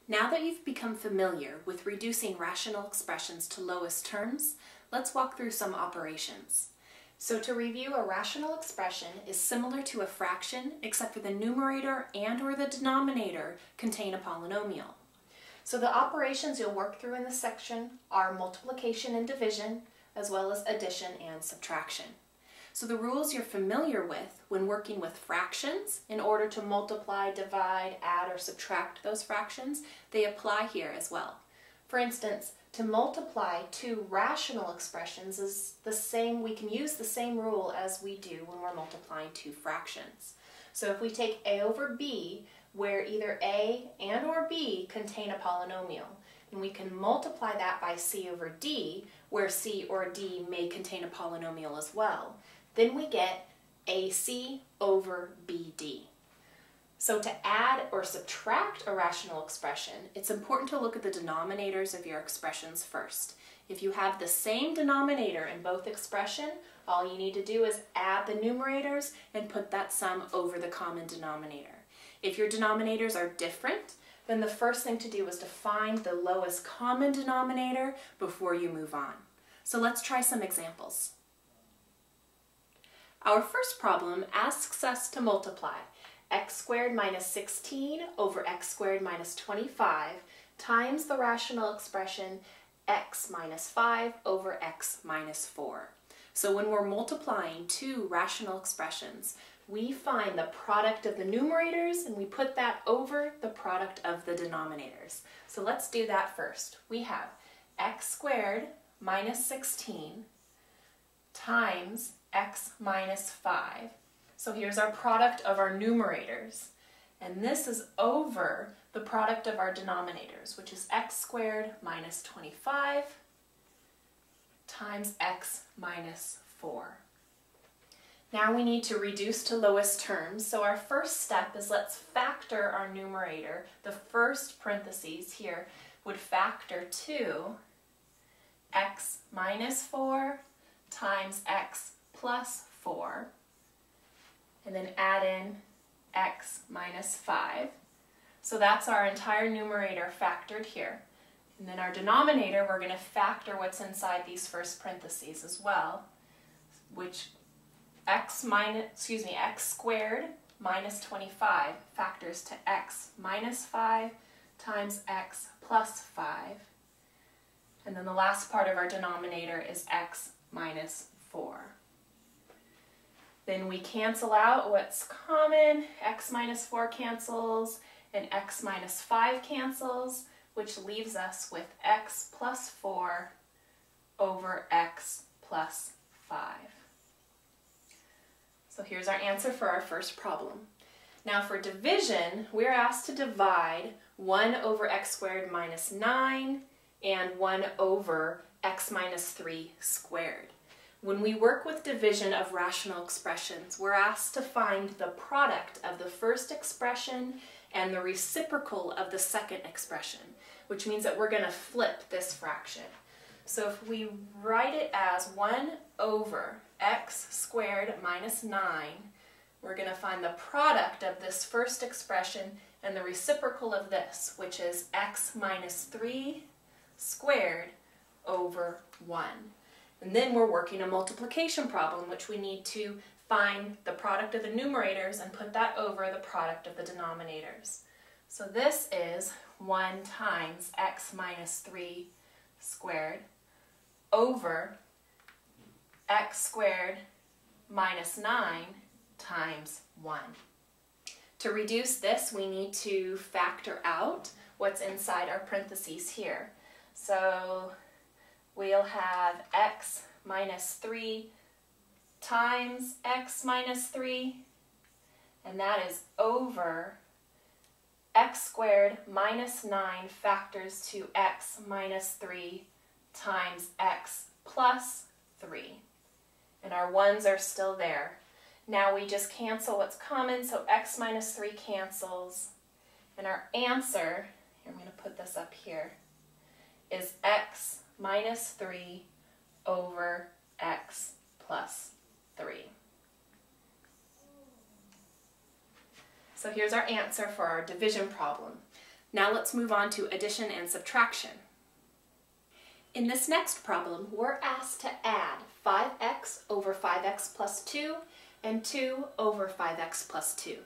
Now that you've become familiar with reducing rational expressions to lowest terms, let's walk through some operations. So to review, a rational expression is similar to a fraction except for the numerator and/or the denominator contain a polynomial. So the operations you'll work through in this section are multiplication and division, as well as addition and subtraction. So the rules you're familiar with when working with fractions in order to multiply, divide, add, or subtract those fractions, they apply here as well. For instance, to multiply two rational expressions is the same, we can use the same rule as we do when we're multiplying two fractions. So if we take a over b, where either a and or b contain a polynomial, and we can multiply that by c over d, where c or d may contain a polynomial as well, then we get ac over bd. So to add or subtract a rational expression, it's important to look at the denominators of your expressions first. If you have the same denominator in both expressions, all you need to do is add the numerators and put that sum over the common denominator. If your denominators are different, then the first thing to do is to find the lowest common denominator before you move on. So let's try some examples. Our first problem asks us to multiply x squared minus 16 over x squared minus 25 times the rational expression x minus 5 over x minus 4. So when we're multiplying two rational expressions, we find the product of the numerators and we put that over the product of the denominators. So let's do that first. We have x squared minus 16 times x minus 5. So here's our product of our numerators, and this is over the product of our denominators, which is x squared minus 25 times x minus 4. Now we need to reduce to lowest terms, so our first step is let's factor our numerator. The first parentheses here would factor to x minus 4 times x plus 4, and then add in x minus 5. So that's our entire numerator factored here. And then our denominator, we're going to factor what's inside these first parentheses as well, which x squared minus 25 factors to x minus 5 times x plus 5. And then the last part of our denominator is x minus 4. Then we cancel out what's common. X minus 4 cancels and x minus 5 cancels, which leaves us with x plus 4 over x plus 5. So here's our answer for our first problem. Now for division, we're asked to divide 1 over x squared minus 9 and 1 over x minus 3 squared. When we work with division of rational expressions, we're asked to find the product of the first expression and the reciprocal of the second expression, which means that we're going to flip this fraction. So if we write it as 1 over x squared minus 9, we're going to find the product of this first expression and the reciprocal of this, which is x minus 3 squared over 1. And then we're working a multiplication problem, which we need to find the product of the numerators and put that over the product of the denominators. So this is 1 times x minus 3 squared over x squared minus 9 times 1. To reduce this, we need to factor out what's inside our parentheses here. So we'll have x minus 3 times x minus 3, and that is over x squared minus 9 factors to x minus 3 times x plus 3. And our 1's are still there. Now we just cancel what's common, so x minus 3 cancels. And our answer, I'm going to put this up here, is x minus 3 over x plus 3. So here's our answer for our division problem. Now let's move on to addition and subtraction. In this next problem, we're asked to add 5x over 5x plus 2 and 2 over 5x plus 2.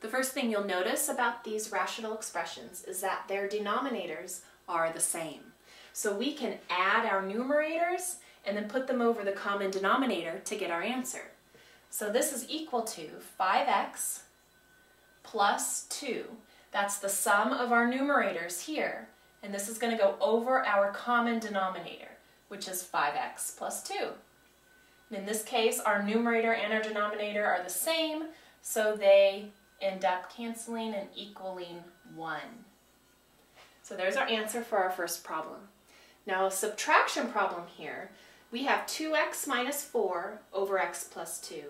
The first thing you'll notice about these rational expressions is that their denominators are the same. So we can add our numerators and then put them over the common denominator to get our answer. So this is equal to 5x plus 2. That's the sum of our numerators here. And this is going to go over our common denominator, which is 5x plus 2. And in this case, our numerator and our denominator are the same, so they end up canceling and equaling 1. So there's our answer for our first problem. Now a subtraction problem here, we have 2x minus 4 over x plus 2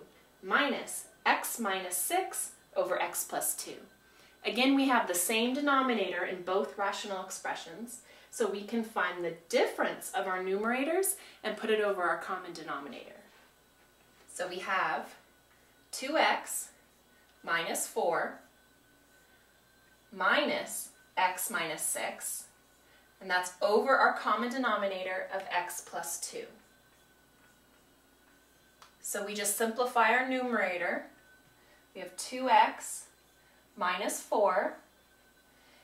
minus x minus 6 over x plus 2. Again, we have the same denominator in both rational expressions, so we can find the difference of our numerators and put it over our common denominator. So we have 2x minus 4 minus x minus 6, and that's over our common denominator of x plus 2. So we just simplify our numerator. We have 2x minus 4,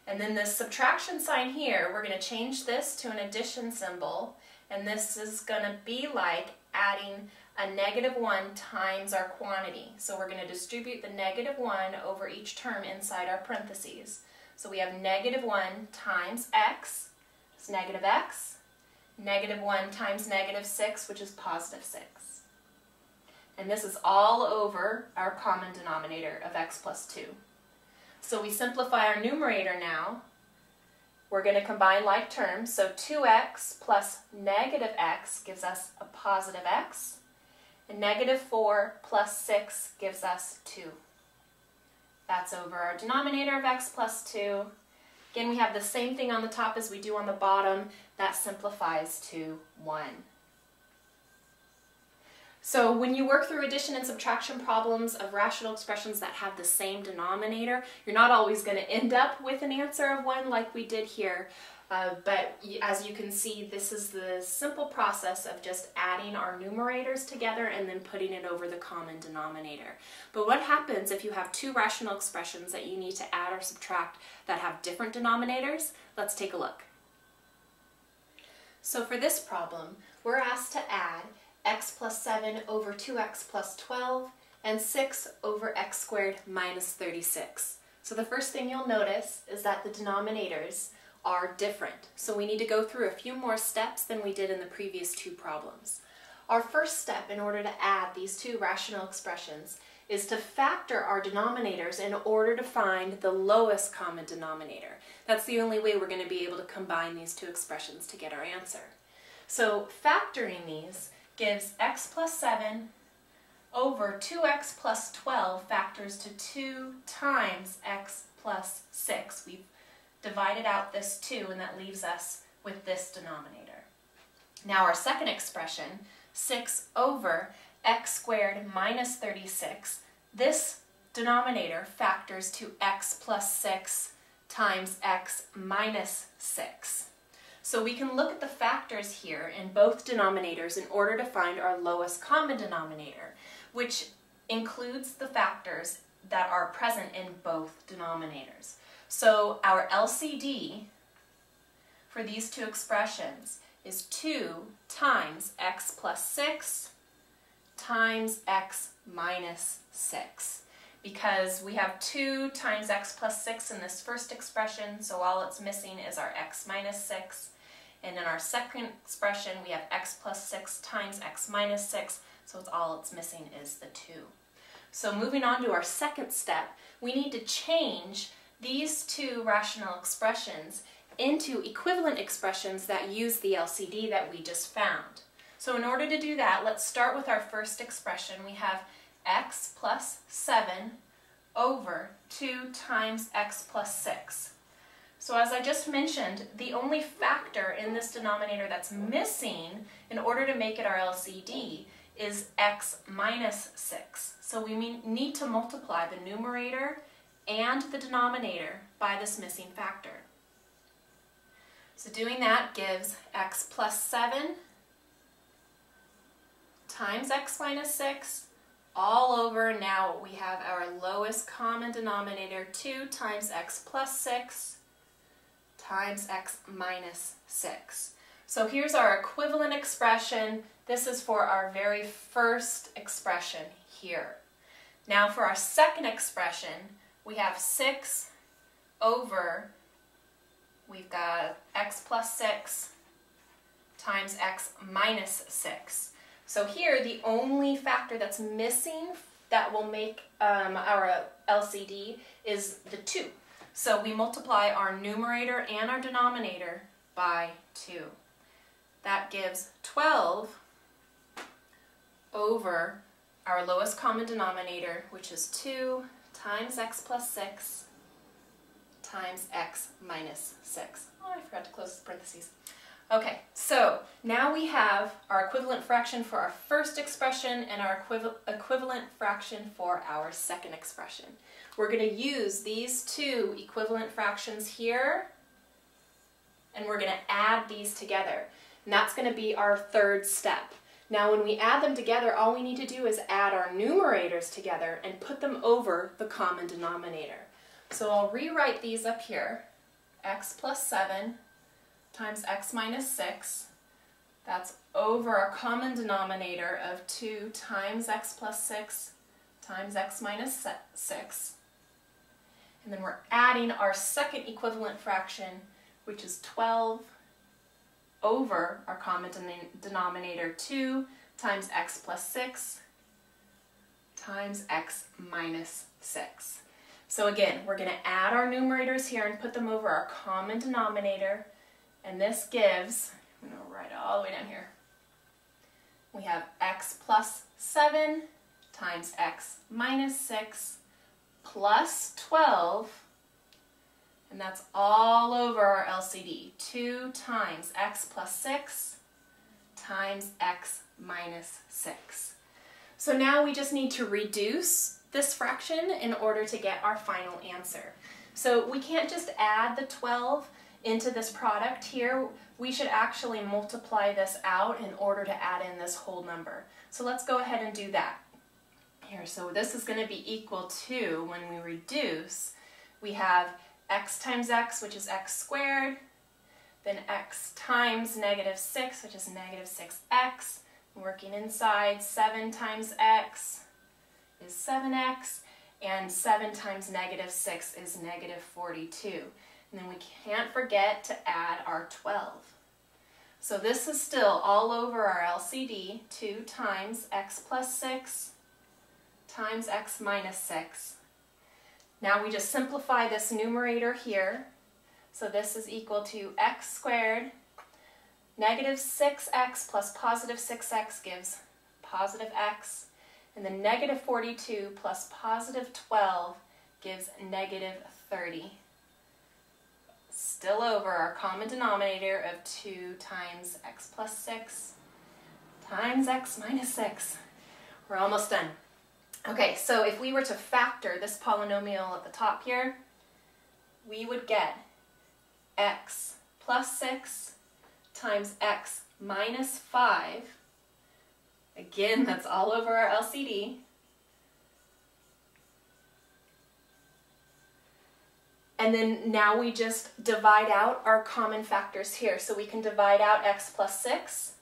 and then this subtraction sign here, we're going to change this to an addition symbol, and this is going to be like adding a -1 times our quantity. So we're going to distribute the -1 over each term inside our parentheses. So we have -1 times x, it's -x, -1 times -6, which is +6. And this is all over our common denominator of x plus 2. So we simplify our numerator now. We're going to combine like terms, so 2x plus -x gives us a +x, and -4 plus 6 gives us 2. That's over our denominator of x plus 2. Again, we have the same thing on the top as we do on the bottom. That simplifies to 1. So when you work through addition and subtraction problems of rational expressions that have the same denominator, you're not always going to end up with an answer of 1 like we did here. But as you can see, this is the simple process of just adding our numerators together and then putting it over the common denominator. But what happens if you have two rational expressions that you need to add or subtract that have different denominators? Let's take a look. So for this problem, we're asked to add x plus 7 over 2x plus 12 and 6 over x squared minus 36. So the first thing you'll notice is that the denominators are different. So we need to go through a few more steps than we did in the previous two problems. Our first step in order to add these two rational expressions is to factor our denominators in order to find the lowest common denominator. That's the only way we're going to be able to combine these two expressions to get our answer. So factoring these gives x plus 7 over 2x plus 12 factors to 2 times x plus 6. We've divided out this 2 and that leaves us with this denominator. Now our second expression, 6 over x squared minus 36, this denominator factors to x plus 6 times x minus 6. So we can look at the factors here in both denominators in order to find our lowest common denominator, which includes the factors that are present in both denominators. So our LCD for these two expressions is 2 times x plus 6 times x minus 6. Because we have 2 times x plus 6 in this first expression, so all it's missing is our x minus 6. And in our second expression, we have x plus 6 times x minus 6, so all it's missing is the 2. So moving on to our second step, we need to change these two rational expressions into equivalent expressions that use the LCD that we just found. So in order to do that, let's start with our first expression. We have x plus 7 over 2 times x plus 6. So as I just mentioned, the only factor in this denominator that's missing in order to make it our LCD is x minus 6. So we need to multiply the numerator and the denominator by this missing factor. So doing that gives x plus 7 times x minus 6 all over, now we have our lowest common denominator, 2 times x plus 6 times x minus 6. So here's our equivalent expression. This is for our very first expression here. Now for our second expression, we have 6 over, we've got x plus 6 times x minus 6. So here, the only factor that's missing that will make our LCD is the 2. So we multiply our numerator and our denominator by 2. That gives 12 over our lowest common denominator, which is 2 times x plus 6 times x minus 6. Oh, I forgot to close the parentheses. Okay, so now we have our equivalent fraction for our first expression and our equivalent fraction for our second expression. We're going to use these two equivalent fractions here, and we're going to add these together. And that's going to be our third step. Now when we add them together, all we need to do is add our numerators together and put them over the common denominator. So I'll rewrite these up here. X plus 7 times x minus 6, that's over our common denominator of 2 times x plus 6 times x minus 6. And then we're adding our second equivalent fraction, which is 12 over our common denominator, 2 times x plus 6 times x minus 6. So again, we're going to add our numerators here and put them over our common denominator. And this gives, I'm going to write it all the way down here. We have x plus 7 times x minus 6 plus 12, and that's all over our LCD. 2 times x plus 6 times x minus 6. So now we just need to reduce this fraction in order to get our final answer. So we can't just add the 12 into this product here. We should actually multiply this out in order to add in this whole number. So let's go ahead and do that. Here, so this is going to be equal to, when we reduce, we have x times x, which is x squared, then x times negative 6, which is negative 6x. Working inside, 7 times x is 7x, and 7 times negative 6 is negative 42. And then we can't forget to add our 12. So this is still all over our LCD, 2 times x plus 6 times x minus 6. Now we just simplify this numerator here. So this is equal to x squared. Negative 6x plus positive 6x gives positive x. And then negative 42 plus positive 12 gives negative 30. Still over our common denominator of 2 times x plus 6 times x minus 6. We're almost done. Okay, so if we were to factor this polynomial at the top here, we would get x plus 6 times x minus 5. Again, that's all over our LCD. And then now we just divide out our common factors here. So we can divide out x plus 6,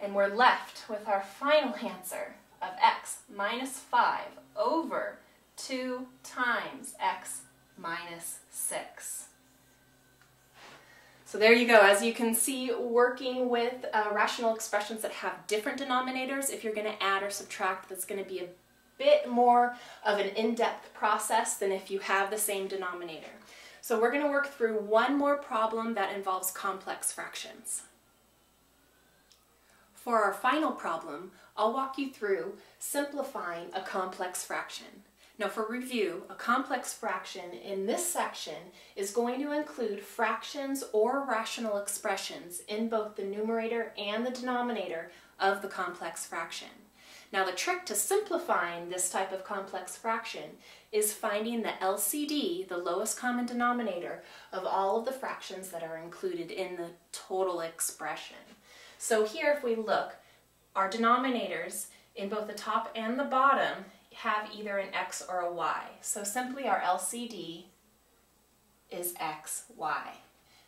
and we're left with our final answer of x minus 5 over 2 times x minus 6. So there you go. As you can see, working with rational expressions that have different denominators, if you're going to add or subtract, that's going to be a bit more of an in-depth process than if you have the same denominator. So we're going to work through one more problem that involves complex fractions. For our final problem, I'll walk you through simplifying a complex fraction. Now for review, a complex fraction in this section is going to include fractions or rational expressions in both the numerator and the denominator of the complex fraction. Now the trick to simplifying this type of complex fraction is finding the LCD, the lowest common denominator, of all of the fractions that are included in the total expression. So here if we look, our denominators in both the top and the bottom have either an x or a y. So simply our LCD is x, y.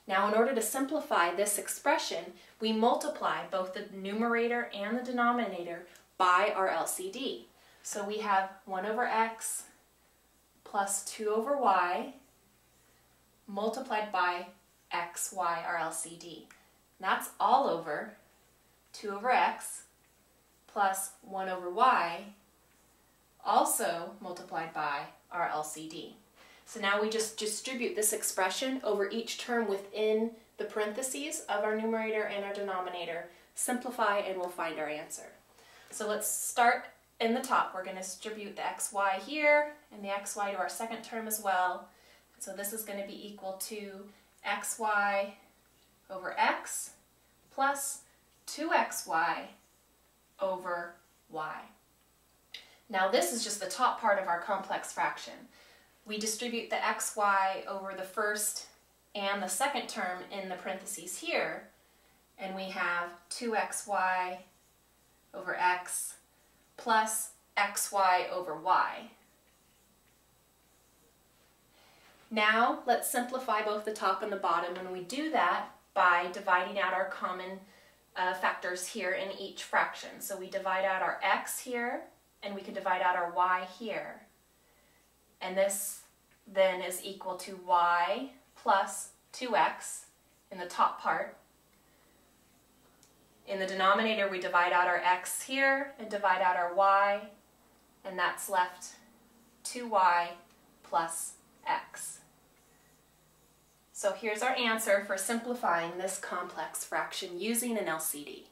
Now in order to simplify this expression, we multiply both the numerator and the denominator by our LCD. So we have 1 over x plus 2 over y multiplied by x, y, our LCD. And that's all over 2 over x plus 1 over y, also multiplied by our LCD. So now we just distribute this expression over each term within the parentheses of our numerator and our denominator, simplify, and we'll find our answer. So let's start in the top. We're going to distribute the xy here and the xy to our second term as well. So this is going to be equal to xy over x plus 2xy over y. Now this is just the top part of our complex fraction. We distribute the xy over the first and the second term in the parentheses here, and we have 2xy over x plus xy over y. Now let's simplify both the top and the bottom, and we do that by dividing out our common factors here in each fraction. So we divide out our x here, and we can divide out our y here. And this then is equal to y plus 2x in the top part. In the denominator, we divide out our x here and divide out our y, and that's left 2y plus x. So here's our answer for simplifying this complex fraction using an LCD.